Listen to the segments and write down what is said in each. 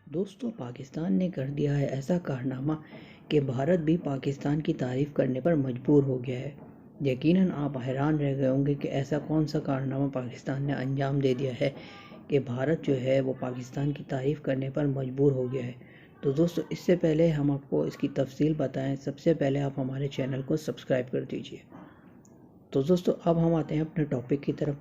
دوستو پاکستان نے کر دیا ہے ایسا کارنامہ کہ بھارت بھی پاکستان کی تعریف کرنے پر مجبور ہو گیا ہے۔ یقیناً آپ حیران رہ گئے ہوں گے کہ ایسا کون سا کارنامہ پاکستان نے انجام دے دیا ہے کہ بھارت جو ہے وہ پاکستان کی تعریف کرنے پر مجبور ہو گیا ہے۔ تو دوستو اس سے پہلے ہم آپ کو اس کی تفصیل بتائیں، سب سے پہلے آپ ہمارے چینل کو سبسکرائب کر دیجئے۔ تو دوستو اب ہم آتے ہیں اپنے ٹاپک کی طرف۔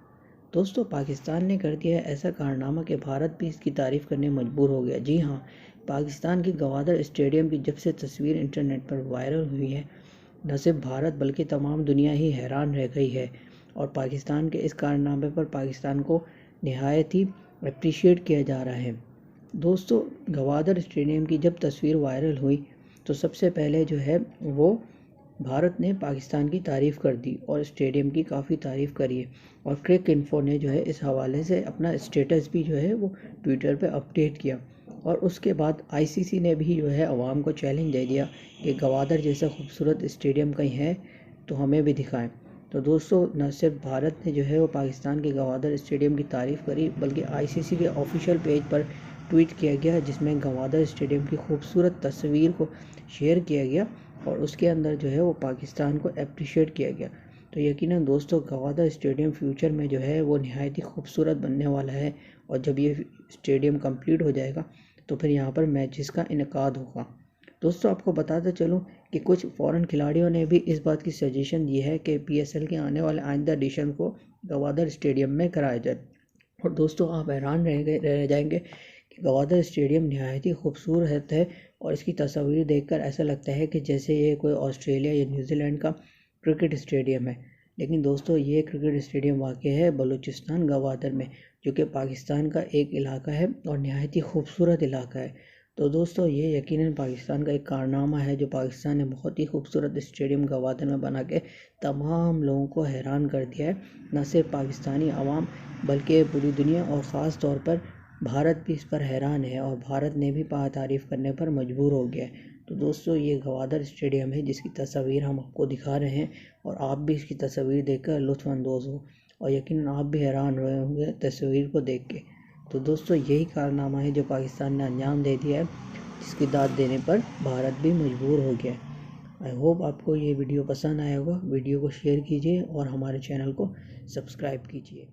دوستو پاکستان نے کر دیا ہے ایسا کارنامہ کہ بھارت بھی اس کی تعریف کرنے مجبور ہو گیا۔ جی ہاں، پاکستان کی گوادر اسٹیڈیم کی جب سے تصویر انٹرنیٹ پر وائرل ہوئی ہے، نہ صرف بھارت بلکہ تمام دنیا ہی حیران رہ گئی ہے، اور پاکستان کے اس کارنامے پر پاکستان کو نہایت ہی اپریشیٹ کیا جا رہا ہے۔ دوستو گوادر اسٹیڈیم کی جب تصویر وائرل ہوئی تو سب سے پہلے جو ہے وہ بھارت نے پاکستان کی تعریف کر دی اور اسٹیڈیم کی کافی تعریف کری ہے، اور کرک انفو نے جو ہے اس حوالے سے اپنا اسٹیٹس بھی جو ہے وہ ٹویٹر پہ اپڈیٹ کیا، اور اس کے بعد آئی سی سی نے بھی جو ہے عوام کو چیلنج دے دیا کہ گوادر جیسا خوبصورت اسٹیڈیم کہیں ہے تو ہمیں بھی دکھائیں۔ تو دوستو نہ صرف بھارت نے جو ہے وہ پاکستان کے گوادر اسٹیڈیم کی تعریف کری، بلکہ آئی سی سی کے آفیشیل پیج پر ٹویٹ کیا گیا جس میں گوادر اسٹیڈیم کی خوبصورت تصویر کو شیئر کیا گیا، اور اس کے اندر جو ہے وہ پاکستان کو اپریشیٹ کیا گیا۔ تو یقیناً دوستو گوادر اسٹیڈیم فیوچر میں جو ہے وہ نہایت ہی خوبصورت بننے والا ہے، اور جب یہ اسٹیڈیم کمپلیٹ ہو جائے گا تو پھر یہاں پر میچز کا انعقاد ہوگا۔ دوستو آپ کو بتاتا چلوں کہ کچھ فورن کھلاڑیوں نے بھی اس بات کی سجیشن دی ہے کہ پی ایس ایل کے آنے والے آئندہ ایڈیشن کو گوادر اسٹیڈیم میں کرایا جائے، اور دوستو آپ حیران رہ جائیں گے کہ گوادر اسٹیڈیم نہایت ہی خوبصورت ہے، اور اس کی تصاویر دیکھ کر ایسا لگتا ہے کہ جیسے یہ کوئی آسٹریلیا یا نیوزی لینڈ کا کرکٹ اسٹیڈیم ہے۔ لیکن دوستو یہ کرکٹ اسٹیڈیم واقع ہے بلوچستان گوادر میں، جو کہ پاکستان کا ایک علاقہ ہے اور نہایت ہی خوبصورت علاقہ ہے۔ تو دوستو یہ یقیناً پاکستان کا ایک کارنامہ ہے جو پاکستان نے بہت ہی خوبصورت اسٹیڈیم گوادر میں بنا کے تمام لوگوں کو حیران کر دیا ہے، نہ صرف پاکستانی عوام بلکہ پوری دنیا، اور خاص طور پر بھارت بھی اس پر حیران ہے، اور بھارت نے بھی تعریف کرنے پر مجبور ہو گیا ہے۔ تو دوستو یہ گوادر اسٹیڈیم ہے جس کی تصاویر ہم آپ کو دکھا رہے ہیں، اور آپ بھی اس کی تصاویر دیکھ کر لطف اندوز ہو، اور یقیناً آپ بھی حیران ہوئے ہوں گے تصویر کو دیکھ کے۔ تو دوستو یہی کارنامہ ہے جو پاکستان نے انجام دے دیا ہے، جس کی داد دینے پر بھارت بھی مجبور ہو گیا ہے۔ آئی ہوپ آپ کو یہ ویڈیو پسند آیا ہوگا۔ ویڈیو کو شیئر کیجیے اور ہمارے چینل کو سبسکرائب کیجیے۔